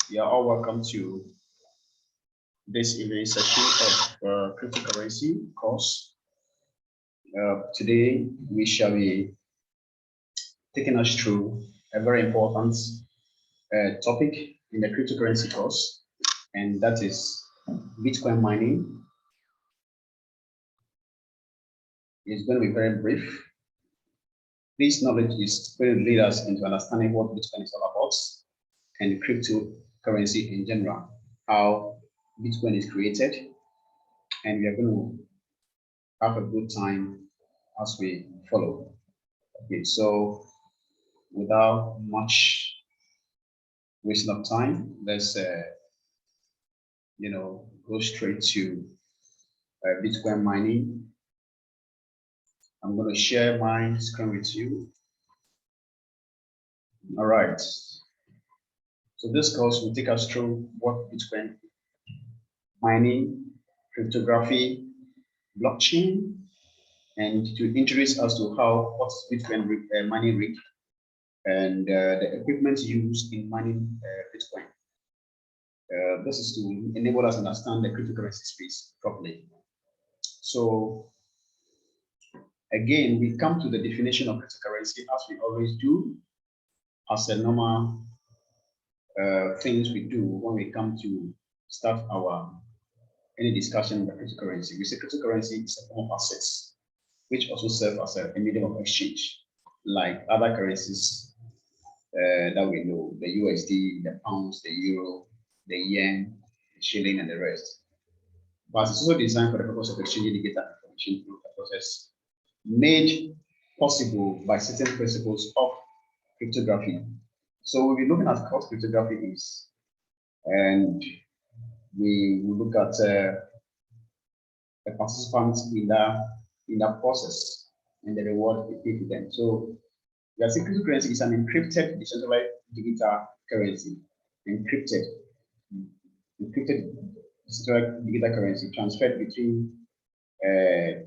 You are all welcome to this evening session of cryptocurrency course. Today we shall be taking us through a very important topic in the cryptocurrency course, and that is Bitcoin mining. It's going to be very brief. This knowledge is going to lead us into understanding what Bitcoin is all about and cryptocurrency in general, how Bitcoin is created, and we are going to have a good time as we follow. Okay, so without much wasting of time, let's go straight to Bitcoin mining. I'm going to share my screen with you. All right. So this course will take us through what Bitcoin mining, cryptography, blockchain, and to introduce us to how what's Bitcoin mining rig and the equipment used in mining Bitcoin. This is to enable us to understand the cryptocurrency space properly. So again, we come to the definition of cryptocurrency as we always do, as a normal things we do when we come to start any discussion about cryptocurrency. We say cryptocurrency is a form of assets, which also serve as a medium of exchange, like other currencies that we know, the USD, the pounds, the euro, the yen, the shilling, and the rest. But it's also designed for the purpose of exchanging data information through a process made possible by certain principles of cryptography. So we'll be looking at what cryptography is, and we will look at the participants in that process and the reward we pay to them. So we are saying cryptocurrency is an encrypted decentralized digital currency. Encrypted decentralized digital currency transferred between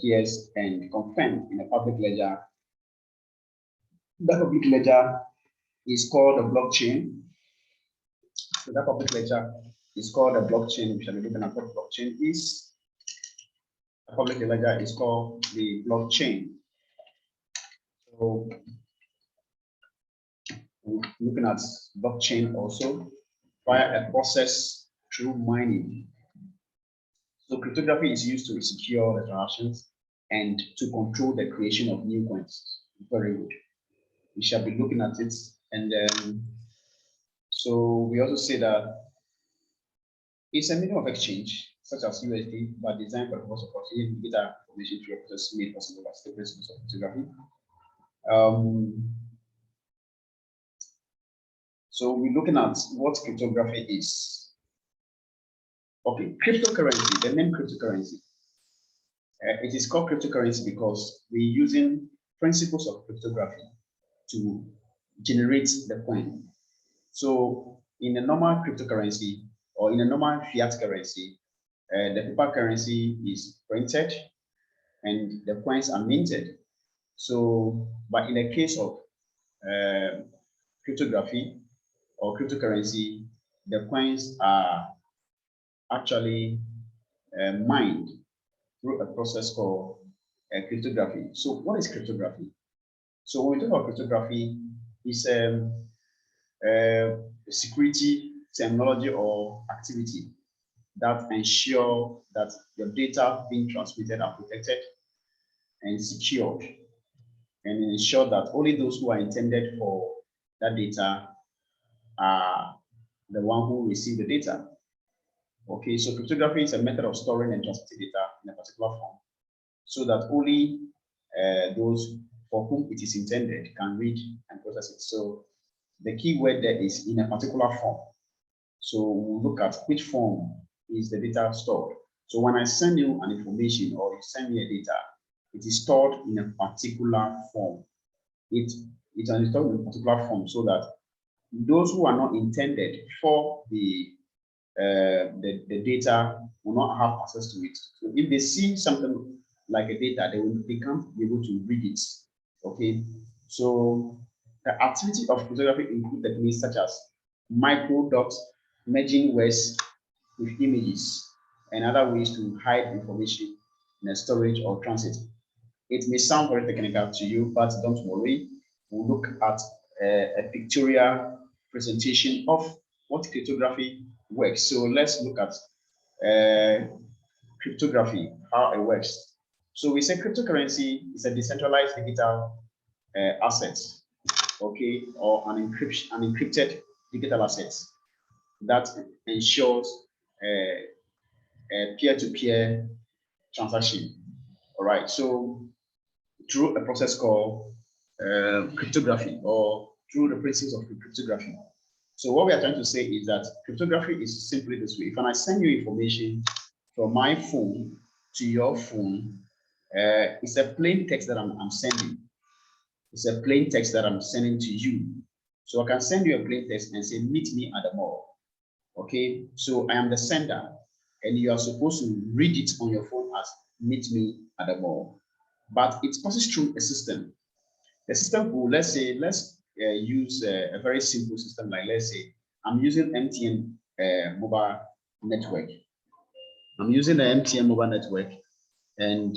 peers and confirmed in a public ledger. That public ledger is called a blockchain. So that public ledger is called a blockchain. We shall be looking at what blockchain is. A public ledger is called the blockchain. So we're looking at blockchain also via a process through mining. So cryptography is used to secure the transactions and to control the creation of new coins. Very good. We shall be looking at it, and then so we also say that it's a medium of exchange, such as USD, but designed for the purpose of obtaining data information through a process made possible by the principles of cryptography. So we're looking at what cryptography is. Okay, cryptocurrency, the name cryptocurrency. It is called cryptocurrency because we're using principles of cryptography to generate the coin. So in a normal cryptocurrency or in a normal fiat currency, the paper currency is printed and the coins are minted. So, but in the case of cryptography or cryptocurrency, the coins are actually mined through a process called cryptography. So what is cryptography? So when we talk about cryptography, it's a security technology or activity that ensure that your data being transmitted are protected and secured, and ensure that only those who are intended for that data are the one who receive the data. Okay, so cryptography is a method of storing and transmitting data in a particular form so that only those for whom it is intended can read and process it. So the key word there is in a particular form. So we'll look at which form is the data stored. So when I send you an information or you send me a data, it is stored in a particular form. It's stored in a particular form so that those who are not intended for the data will not have access to it. So if they see something like a data, they can't be able to read it. Okay, so the activity of cryptography includes techniques such as microdot merging words with images, and other ways to hide information in a storage or transit. It may sound very technical to you, but don't worry. We'll look at a pictorial presentation of what cryptography works. So let's look at cryptography, how it works. So we say cryptocurrency is a decentralized digital asset, okay, or an encrypted digital asset that ensures a peer-to-peer transaction. All right, so through a process called cryptography, or through the principles of cryptography. So what we are trying to say is that cryptography is simply this way. If I send you information from my phone to your phone, it's a plain text that I'm sending. It's a plain text that I'm sending to you. So I can send you a plain text and say, meet me at the mall. Okay, so I am the sender, and you are supposed to read it on your phone as meet me at the mall. But it passes through a system. The system will, let's say, let's use a very simple system, like let's say I'm using MTN mobile network. I'm using the MTN mobile network, and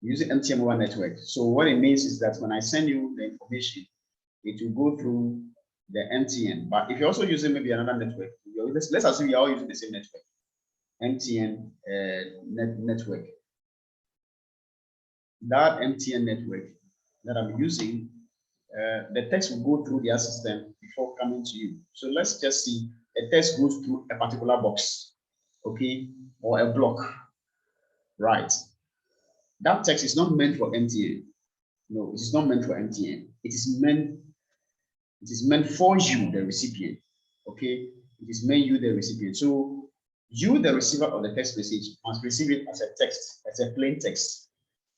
using MTN mobile network. So what it means is that when I send you the information, it will go through the MTN. But if you're also using maybe another network, let's assume you're all using the same network, MTN network. That MTN network that I'm using, the text will go through their system before coming to you. So let's just see, a text goes through a particular box, okay, or a block, right? That text is not meant for MTN. No, it is not meant for MTN. It is meant for you, the recipient. Okay, it is meant you, the recipient. So you, the receiver of the text message, must receive it as a text, as a plain text.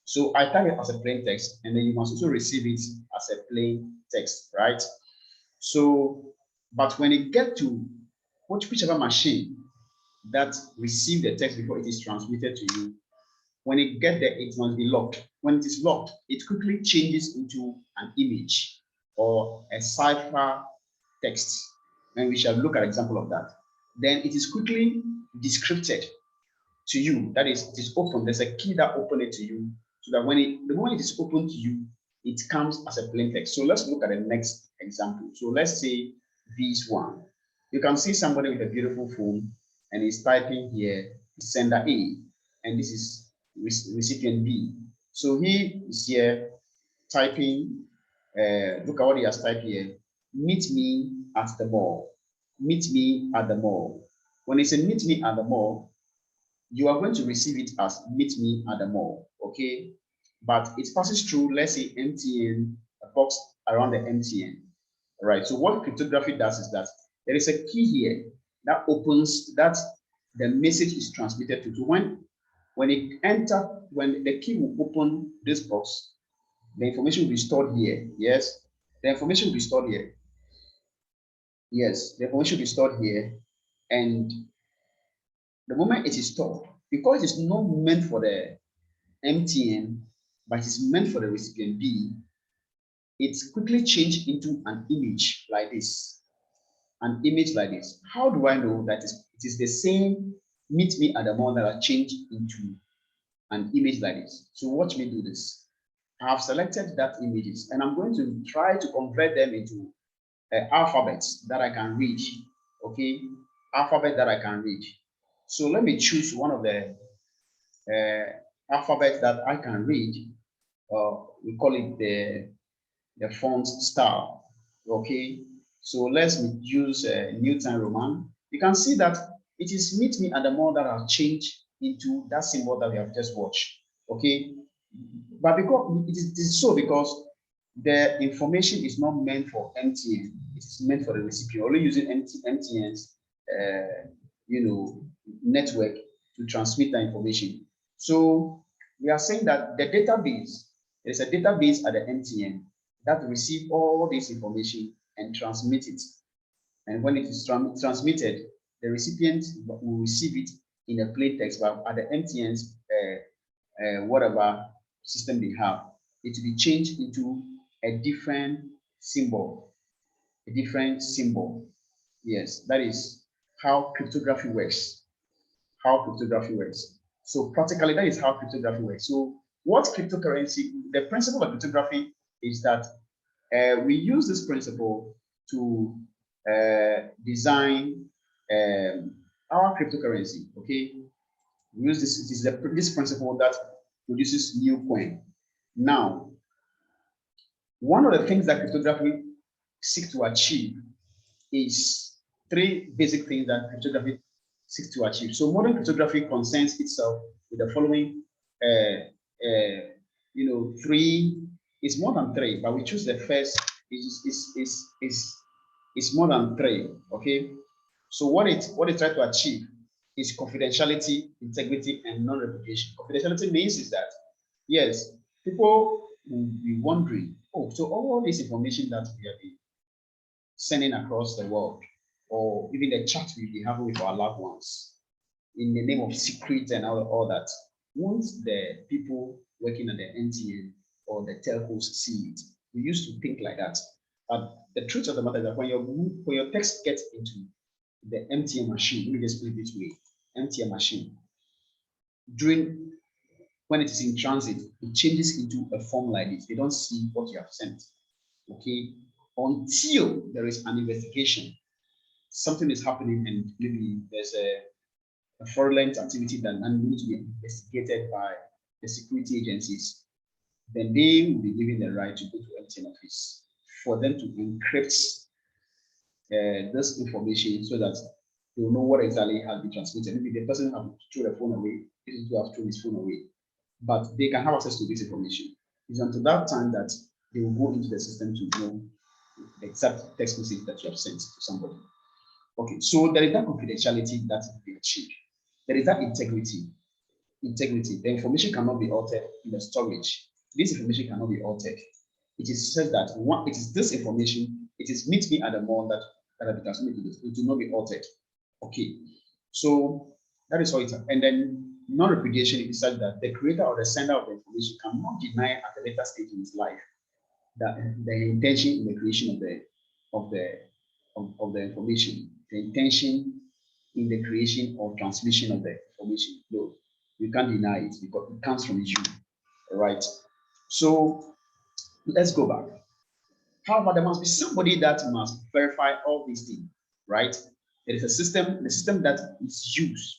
So I type it as a plain text, and then you must also receive it as a plain text, right? So, but when it gets to whichever machine that receives the text before it is transmitted to you, when it gets there, it must be locked. When it is locked, it quickly changes into an image or a cipher text. And we shall look at an example of that. Then it is quickly decrypted to you. That is, it is open. There's a key that opens it to you, so that the moment it is open to you, it comes as a plain text. So let's look at the next example. So let's say this one. You can see somebody with a beautiful phone, and he's typing here sender A, and this is recipient B. So he is here typing, look at what he has typed here. Meet me at the mall. Meet me at the mall. When he says meet me at the mall, you are going to receive it as meet me at the mall, okay? But it passes through, let's say, MTN, a box around the MTN. All right, so what cryptography does is that there is a key here that opens, that the message is transmitted to. When it enters, when the key will open this box, the information will be stored here. Yes, the information will be stored here. Yes, the information will be stored here. And the moment it is stored, because it is not meant for the MTN, but it's meant for the recipient B, it's quickly changed into an image like this. An image like this. How do I know that it is the same meet me at the mall that I changed into an image like this? So watch me do this. I have selected that images, and I'm going to try to convert them into alphabets that I can read. Okay, alphabet that I can read. So let me choose one of the alphabets that I can read. We call it the font style. Okay, so let's use New Time Roman. You can see that it is meet me at the mall that I've changed into that symbol that we have just watched. Okay, but because it is so, because the information is not meant for MTN, it is meant for the recipient. Only using MTN's network to transmit the information. So we are saying that the database, there's a database at the MTN that receive all this information and transmit it. And when it is transmitted, the recipient will receive it in a plain text, but at the MTN's whatever system they have, it will be changed into a different symbol. a different symbol. Yes, that is how cryptography works. How cryptography works. So practically, that is how cryptography works. So what cryptocurrency, the principle of cryptography is that we use this principle to design our cryptocurrency. Okay, we use this. It is this principle that produces new coin. Now, one of the things that cryptography seeks to achieve is three basic things that cryptography seeks to achieve. So modern cryptography concerns itself with the following, three. It's more than three, but we choose the first. Is more than three. Okay. So what it tries to achieve is confidentiality, integrity, and non-replication. Confidentiality means is that yes, people will be wondering, oh, so all this information that we have been sending across the world, or even the chat we'll be having with our loved ones in the name of secrets and all that, once the people working at the NTN or the telcos see it, we used to think like that. But the truth of the matter is that when your text gets into the MTN machine, let me just put it this way, MTN machine, during when it is in transit, it changes into a form like this. They don't see what you have sent. Okay, until there is an investigation, something is happening, and maybe there's a fraudulent activity that needs to be investigated by the security agencies, then they will be given the right to go to MTN office for them to encrypt this information so that they will know what exactly has been transmitted. Maybe the person has thrown the phone away, this is who has thrown his phone away, but they can have access to this information. It's until that time that they will go into the system to know the exact text message that you have sent to somebody. Okay, so there is that confidentiality that will be achieved. There is that integrity. Integrity. The information cannot be altered in the storage. This information cannot be altered. It is said that it is this information, it is meet me at the mall that have been transmitted. It will not be altered. Okay, so that is how it is. And then non-repudiation is such that the creator or the sender of the information cannot deny at a later stage in his life that the intention in the creation of the information, the intention in the creation or transmission of the information. No, you can't deny it because it comes from you. Right. So let's go back. However, there must be somebody that must verify all these things, right? There is a system, the system that is used.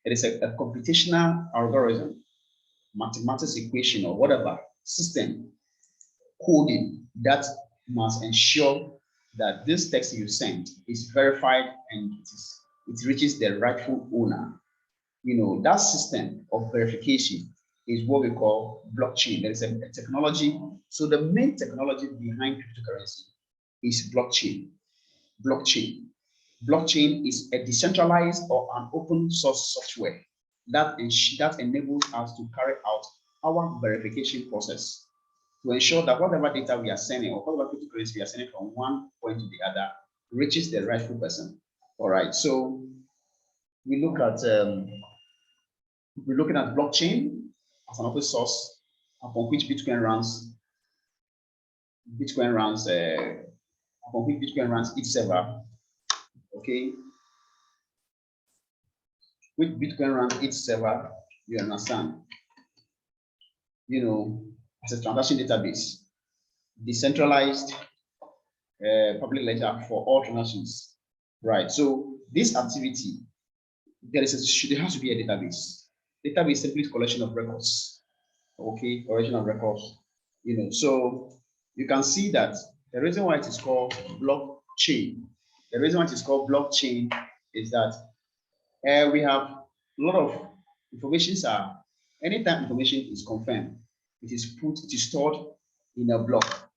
It is a computational algorithm, mathematics equation, or whatever system coding that must ensure that this text you sent is verified and it reaches the rightful owner. You know, that system of verification is what we call blockchain. There is a technology. So the main technology behind cryptocurrency is blockchain. Blockchain. Blockchain is a decentralized or an open source software that enables us to carry out our verification process to ensure that whatever data we are sending or whatever cryptocurrency we are sending from one point to the other reaches the rightful person. All right. So we look at we're looking at blockchain as an open source upon which Bitcoin runs. Upon which Bitcoin runs each server. Okay, which Bitcoin runs each server. You understand? You know, as a transaction database, decentralized public ledger for all transactions. Right. So this activity, there has to be a database. Database is simply a collection of records. Okay, collection of records. You know, so you can see that the reason why it is called blockchain, is that we have a lot of information. Anytime information is confirmed, it is stored in a block.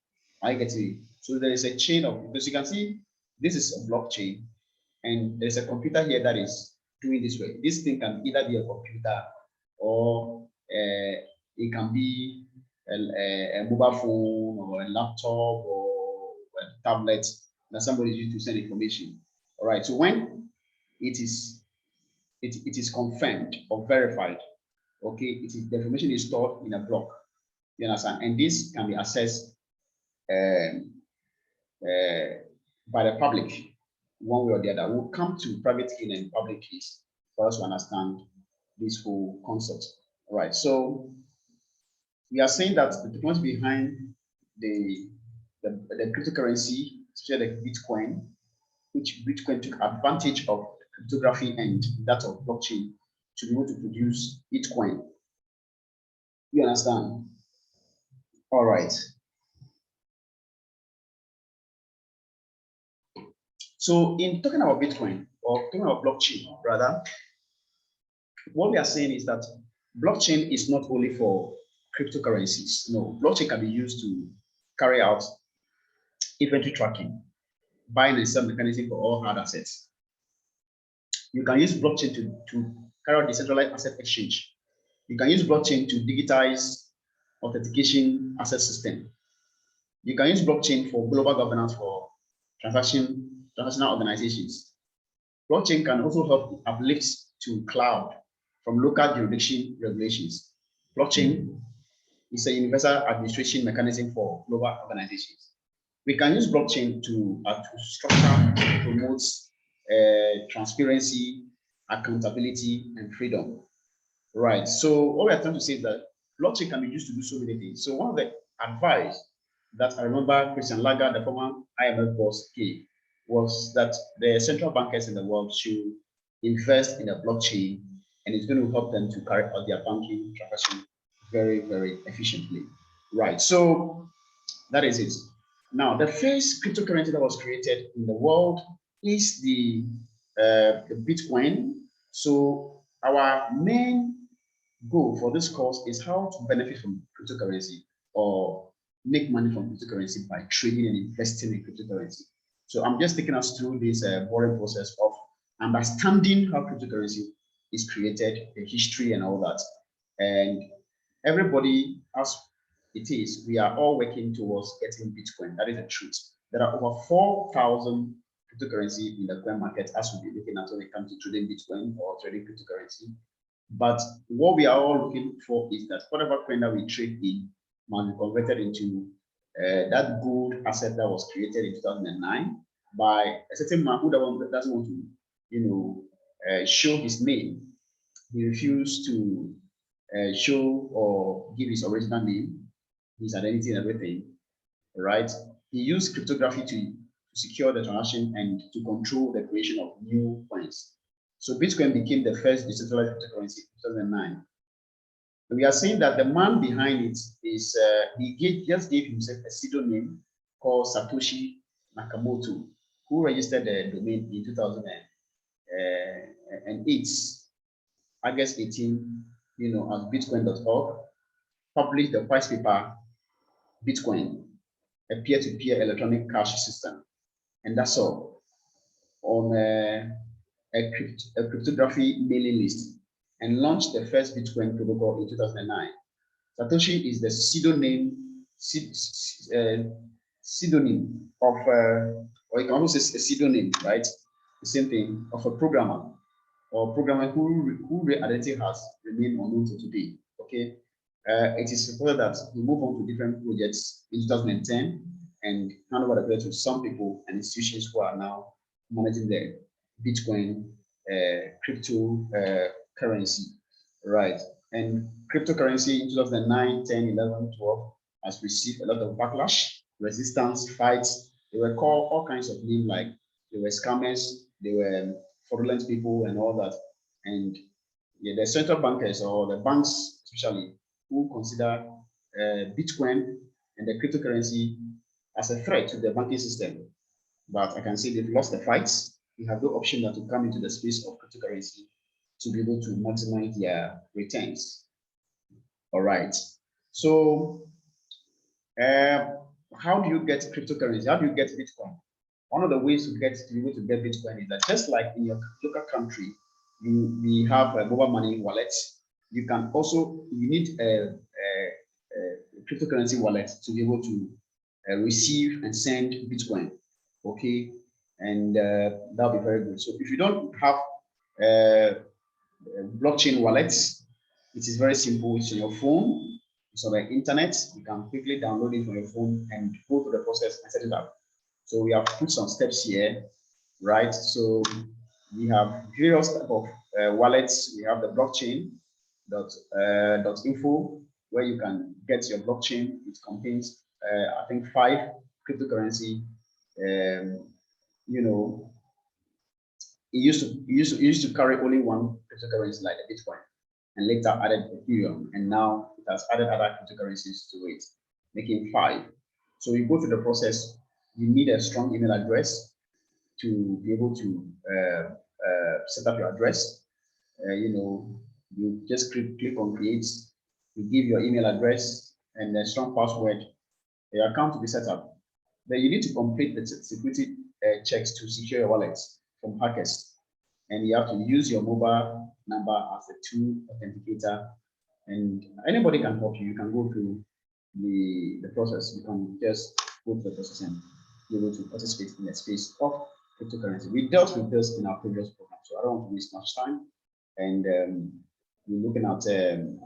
I get it. So there is a chain of, because you can see this is a blockchain, and there's a computer here that is doing this way. This thing can either be a computer or it can be a mobile phone or a laptop or a tablet that somebody used to send information. All right. So when it is confirmed or verified, okay, the information is stored in a block. You understand? And this can be accessed by the public, one way or the other. We'll come to private key and public keys for us to understand this whole concept. All right, so we are saying that the technology behind the cryptocurrency, especially the Bitcoin, which Bitcoin took advantage of cryptography and that of blockchain to be able to produce Bitcoin. You understand? All right. So in talking about Bitcoin or talking about blockchain, rather, what we are saying is that blockchain is not only for cryptocurrencies. No, blockchain can be used to carry out inventory tracking, buying and sell mechanism for all hard assets. You can use blockchain to carry out decentralized asset exchange. You can use blockchain to digitize authentication asset system. You can use blockchain for global governance for transactional organizations. Blockchain can also help uplift to cloud from local jurisdiction regulations. Blockchain is a universal administration mechanism for global organizations. We can use blockchain to structure, promote transparency, accountability, and freedom. Right. So what we are trying to say is that blockchain can be used to do so many things. So one of the advice that I remember Christian Lagarde, the former IMF boss, gave was that the central bankers in the world should invest in a blockchain, and it's going to help them to carry out their banking transaction very, very efficiently. Right. So that is it. Now, the first cryptocurrency that was created in the world is the Bitcoin. So our main goal for this course is how to benefit from cryptocurrency or make money from cryptocurrency by trading and investing in cryptocurrency. So I'm just taking us through this boring process of understanding how cryptocurrency is created, the history and all that. And everybody, as it is, we are all working towards getting Bitcoin. That is the truth. There are over 4,000 cryptocurrency in the coin market as we'll be looking at when it comes to trading Bitcoin or trading cryptocurrency. But what we are all looking for is that whatever coin that we trade in must be converted into that gold asset that was created in 2009 by a certain man who doesn't want to, show his name. He refused to show or give his original name, his identity and everything, right? He used cryptography to secure the transaction and to control the creation of new coins. So Bitcoin became the first decentralized cryptocurrency in 2009. And we are saying that the man behind it is, just gave himself a pseudonym called Satoshi Nakamoto, who registered the domain in 2008, August 18, as bitcoin.org, published the white paper, Bitcoin, a peer-to-peer electronic cash system. And that's all on a cryptography mailing list, and launched the first Bitcoin protocol in 2009. Satoshi is the pseudonym of, or you can also say a pseudonym, right? The same thing of a programmer or programmer who their identity has remained unknown to today. Okay, it is reported that he moved on to different projects in 2010 and hand over the credit to some people and institutions who are now managing the Bitcoin cryptocurrency, right? And cryptocurrency in 2009, 10, 11, 12 has received a lot of backlash, resistance, fights. They were called all kinds of names, like they were scammers, they were fraudulent people and all that. And yeah, the central bankers or the banks especially who consider Bitcoin and the cryptocurrency as a threat to the banking system. But I can see they've lost the fights. We have no option but to come into the space of cryptocurrency to be able to maximize their returns. All right. So how do you get cryptocurrency? How do you get Bitcoin? One of the ways to be able to get Bitcoin is that just like in your local country, we have a mobile money wallet. You need a cryptocurrency wallet to be able to receive and send Bitcoin. Okay, and that'll be very good. So if you don't have blockchain wallets, it is very simple. It's on your phone, it's on the internet. You can quickly download it from your phone and go through the process and set it up. So we have put some steps here, right? So we have various type of wallets. We have the blockchain dot info, where you can get your blockchain. It contains, I think, 5 cryptocurrency. You know, it used to carry only one cryptocurrency like the Bitcoin, and later added Ethereum, and now it has added other cryptocurrencies to it, making 5. So you go through the process. You need a strong email address to be able to set up your address. You just click on create. You give your email address and a strong password. Your account to be set up. Then you need to complete the security checks to secure your wallets from hackers. And you have to use your mobile number as a tool authenticator. And anybody can help you. You can go through the process. You can just go through the process and be able to participate in the space of cryptocurrency. We dealt with this in our previous program, so I don't want to waste much time. And we're looking at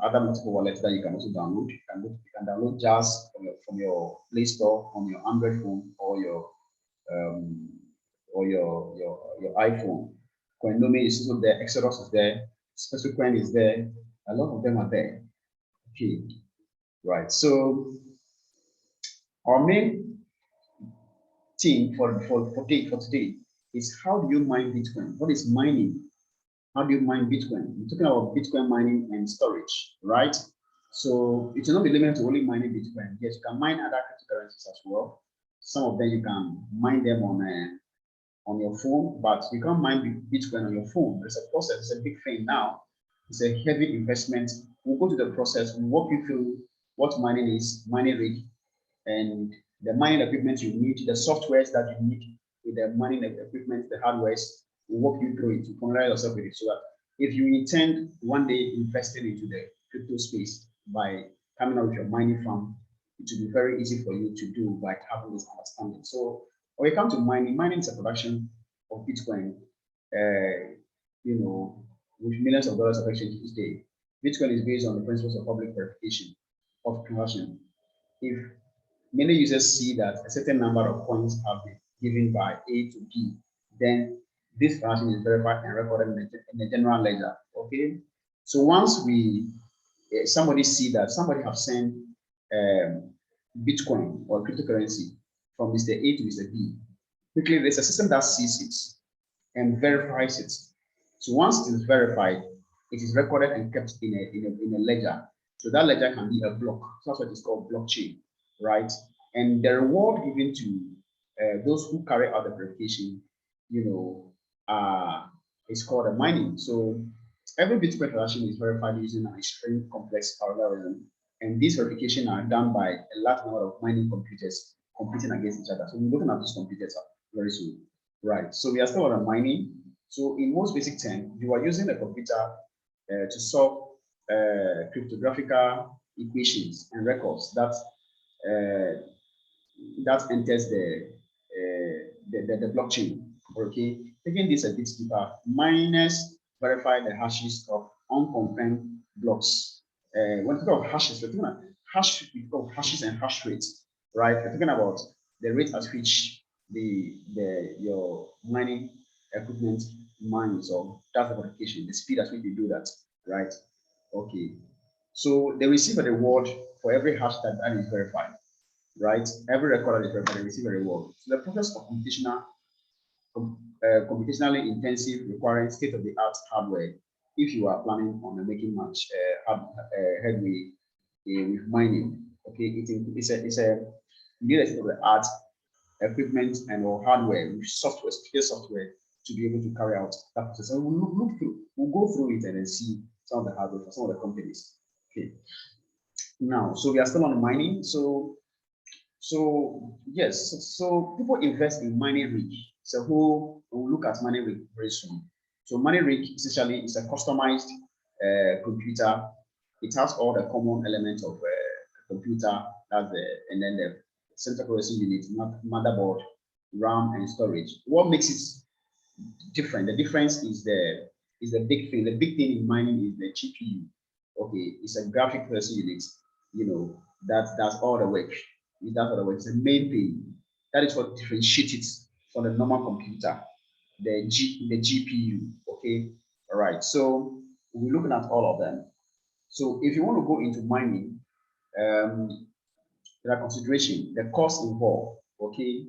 other multiple wallets that you can also download. You can download Jazz from your Play Store on your Android phone or your iPhone. Coinome is also there. Exodus is there. Special Coin is there. A lot of them are there. Okay, right. So our main theme for today is, how do you mine Bitcoin? What is mining? How do you mine Bitcoin? We're talking about Bitcoin mining and storage, right? So it will not be limited to only mining Bitcoin. Yes, you can mine other cryptocurrencies as well. Some of them you can mine them on your phone, but you can't mine Bitcoin on your phone. There's a process. It's a big thing now. It's a heavy investment. We'll go to the process. We'll walk you through what mining is, mining rig, and the mining equipment you need, the softwares that you need with the mining equipment, the hardwares. We'll walk you through it to familiarize yourself with it, so that if you intend one day investing into the crypto space by coming out with your mining farm, it will be very easy for you to do by having this understanding. So when it comes to mining, mining is a production of Bitcoin, with millions of dollars of exchange each day. Bitcoin is based on the principles of public verification of transaction. If many users see that a certain number of coins have been given by A to B, then this transaction is verified and recorded in the general ledger. Okay, so once somebody see that somebody have sent Bitcoin or cryptocurrency from Mr. A to Mr. B, quickly there's a system that sees it and verifies it. So once it is verified, it is recorded and kept in a ledger. So that ledger can be a block. So that's what is called blockchain, right? And the reward given to those who carry out the verification, is called a mining. So every Bitcoin transaction is verified using an extremely complex algorithm, and these verifications are done by a large number of mining computers competing against each other. So we're looking at these computers very soon, right? So we are still on mining. So in most basic terms, you are using a computer to solve cryptographical equations and records that enters the blockchain. Okay, taking this a bit deeper, miners verify the hashes of unconfirmed blocks. When we talk of hashes, we're talking about hashes and hash rates, right? We're talking about the rate at which your mining equipment mines, or data verification, the speed at which you do that, right? Okay, so they receive a reward for every hash that is verified, right? Every record that is verified, they receive a reward. So the process of computationally intensive, requiring state-of-the-art hardware if you are planning on making much headway with mining. Okay, it's a need state-of-the-art equipment and or hardware with software, secure software, to be able to carry out that process. And we'll go through it and then see some of the hardware for some of the companies. Okay. Now, so we are still on mining. So yes, so people invest in mining rig. So we'll look at mining rig very soon. So mining rig essentially is a customized computer. It has all the common elements of a computer, and then the central processing unit, motherboard, RAM, and storage. What makes it different? The difference is the big thing. The big thing in mining is the GPU. Okay, it's a graphic processing unit. That does all the work. That's all the work. It's the main thing. That is what differentiates it from the normal computer, the GPU. Okay, all right. So we're looking at all of them. So if you want to go into mining, there are consideration, the cost involved. Okay,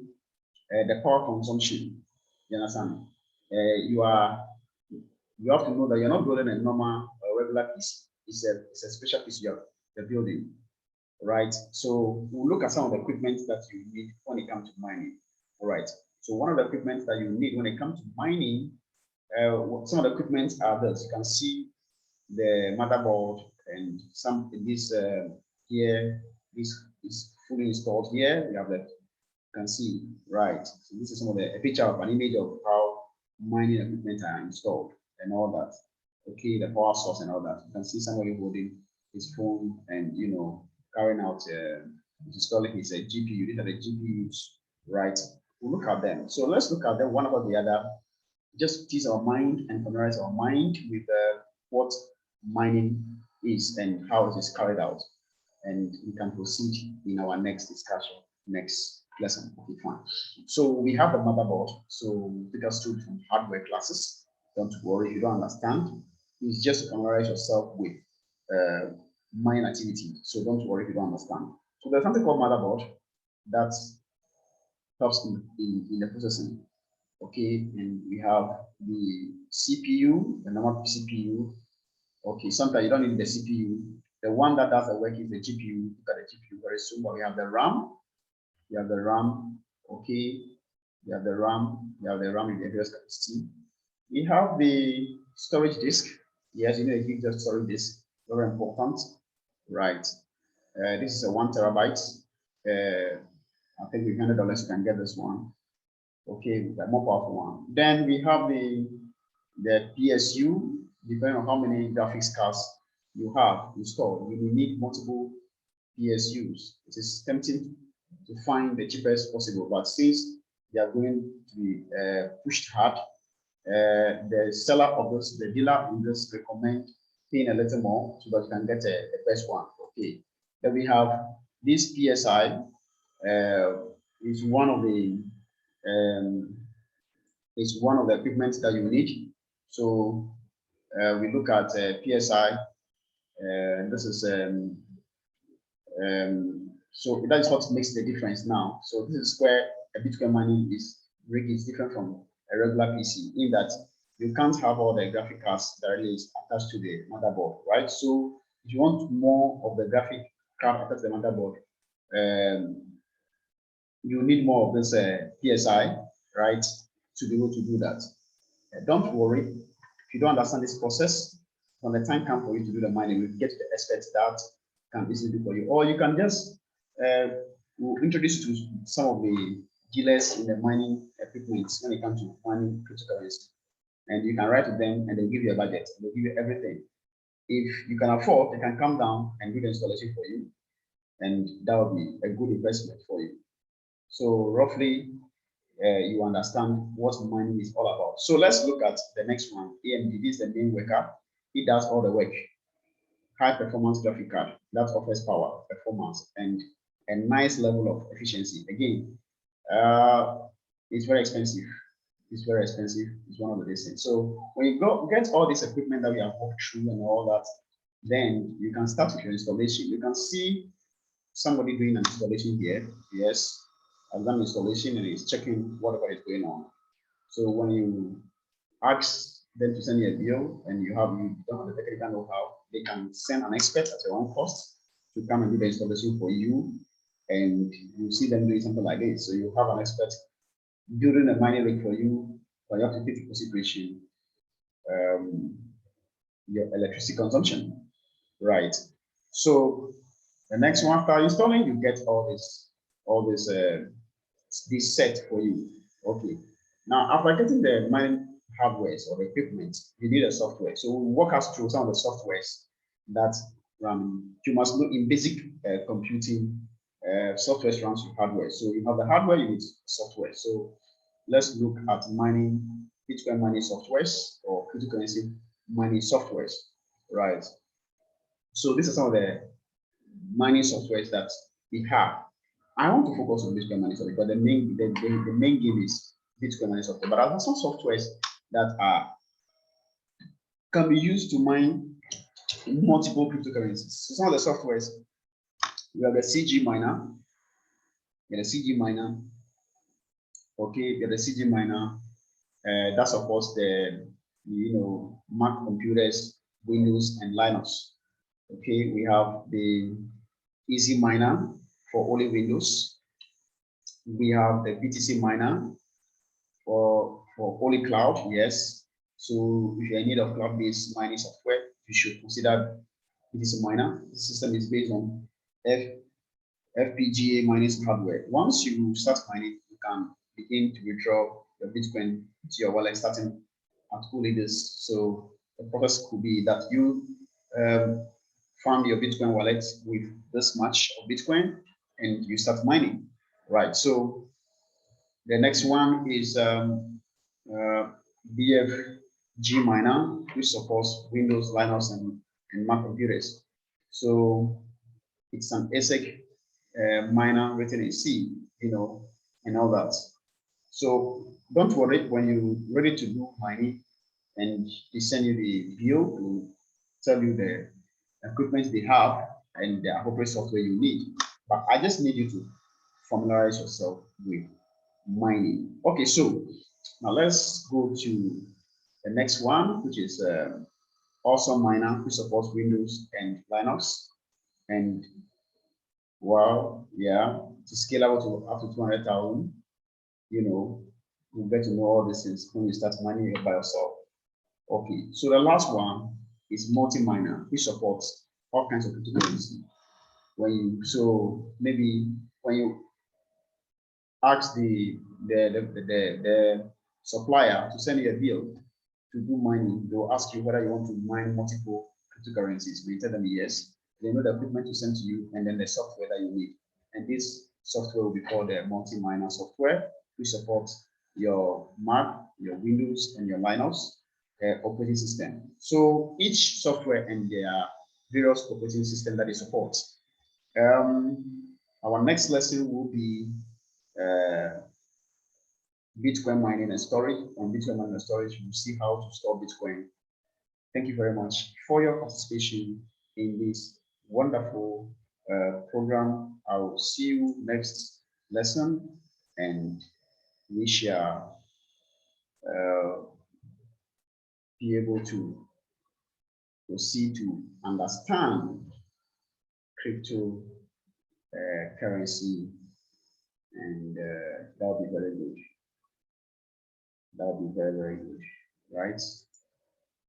the power consumption. You understand? You have to know that you're not building a normal regular piece. It's a special piece you're building, right? So we'll look at some of the equipment that you need when it comes to mining. All right. So one of the equipment that you need when it comes to mining, some of the equipment are this. You can see the motherboard and some this here. This is fully installed here. You have that. You can see, right? So this is some of a picture of an image of how mining equipment are installed and all that. Okay, the power source and all that. You can see somebody holding his phone and carrying out installing his GPU. These are the GPUs, right? We'll look at them. So let's look at them one after the other. Just tease our mind and familiarize our mind with what mining is and how it is carried out. And we can proceed in our next discussion, next lesson. Okay, fine. So we have the motherboard. So take us through some hardware classes. Don't worry if you don't understand. It's just to familiarize yourself with mining activity. So don't worry if you don't understand. So there's something called motherboard that helps in the processing. Okay, and we have the CPU, the normal CPU. Okay, sometimes you don't need the CPU. The one that does the work is the GPU. Look at the GPU very soon, but we have the RAM. We have the RAM. Okay, we have the RAM. We have the RAM in the various capacity. We have the storage disk. Yes, you know, it gives the storage disk. Very important, right? This is a 1 terabyte. I think with $100 you can get this one. Okay, the more powerful one. Then we have the PSU. Depending on how many graphics cards you have installed, you will need multiple PSUs. It is tempting to find the cheapest possible, but since they are going to be pushed hard, the seller of this, the dealer in this, recommend paying a little more so that you can get the best one. Okay. Then we have this PSI. Is one of the equipment that you need. So we look at PSI. This is so that is what makes the difference now. So this is where a Bitcoin mining rig is different from a regular PC in that you can't have all the graphic cards directly attached to the motherboard, right? So if you want more of the graphic card attached to the motherboard, you need more of this PSI, right, to be able to do that. Don't worry if you don't understand this process. When the time comes for you to do the mining, we'll get the experts that can easily do for you, or you can just we'll introduce you to some of the dealers in the mining equipment when it comes to mining cryptocurrency, and you can write to them and they'll give you a budget. They'll give you everything. If you can afford, they can come down and do the installation for you, and that will be a good investment for you. So roughly, you understand what mining is all about. So let's look at the next one. AMD, this is the main worker. It does all the work. High performance graphic card that offers power, performance, and a nice level of efficiency. Again, it's very expensive. It's very expensive. It's one of the things. So when you get all this equipment that we have walked through and all that, then you can start with your installation. You can see somebody doing an installation here. Yes, I've done installation and it's checking whatever is going on. So when you ask them to send you a bill and you don't have the technical know-how, they can send an expert at your own cost to come and do the installation for you, and you see them doing something like this. So you have an expert building a mining rig for you, but you have to take into consideration your electricity consumption, right? So the next one, after installing, you get all this set for you. Okay. Now, after getting the mining hardware or the equipment, you need a software. So we'll walk us through some of the softwares that you must know in basic computing. Software runs with hardware. So you have the hardware, you need software. So let's look at mining, Bitcoin mining softwares or cryptocurrency mining softwares, right? So these are some of the mining softwares that we have. I want to focus on Bitcoin mining software because the main game is Bitcoin mining software. But there are some softwares that can be used to mine multiple cryptocurrencies. So some of the softwares, we have the CG miner, okay, the CG miner that supports the Mac computers, Windows, and Linux. Okay, we have the Easy Miner for only Windows. We have the BTC Miner for only cloud. Yes. So if you're in need of cloud-based mining software, you should consider BTC Miner. The system is based on FPGA mining hardware. Once you start mining, you can begin to withdraw your Bitcoin to your wallet starting at 2 liters. So the process could be that you fund your Bitcoin wallet with this much of Bitcoin and you start mining, right? So the next one is BFG miner, which supports Windows, Linux, and Mac computers. So it's an ASIC miner written in C, and all that. So don't worry when you're ready to do mining and they send you the bill to tell you the equipment they have and the appropriate software you need. But I just need you to familiarize yourself with mining. Okay, so now let's go to the next one, which is Awesome Miner, which supports Windows and Linux. And well, yeah, to scale out to up to 200,000, you'll get to know all these things when you start mining it by yourself. Okay, so the last one is multi-miner, which supports all kinds of cryptocurrency. So maybe when you ask the supplier to send you a bill to do mining, they'll ask you whether you want to mine multiple cryptocurrencies. When you tell them yes, they know the equipment to send to you and then the software that you need. And this software will be called the multi-miner software, which supports your Mac, your Windows, and your Linux operating system. So each software and their various operating system that it supports. Our next lesson will be Bitcoin mining and storage. On Bitcoin mining and storage, we'll see how to store Bitcoin. Thank you very much for your participation in this wonderful program. I will see you next lesson, and we shall be able to proceed to understand crypto currency, and that'll be very good. That'll be very, very good, right?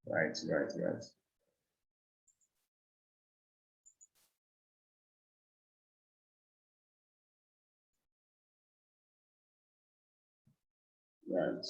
Right. Right.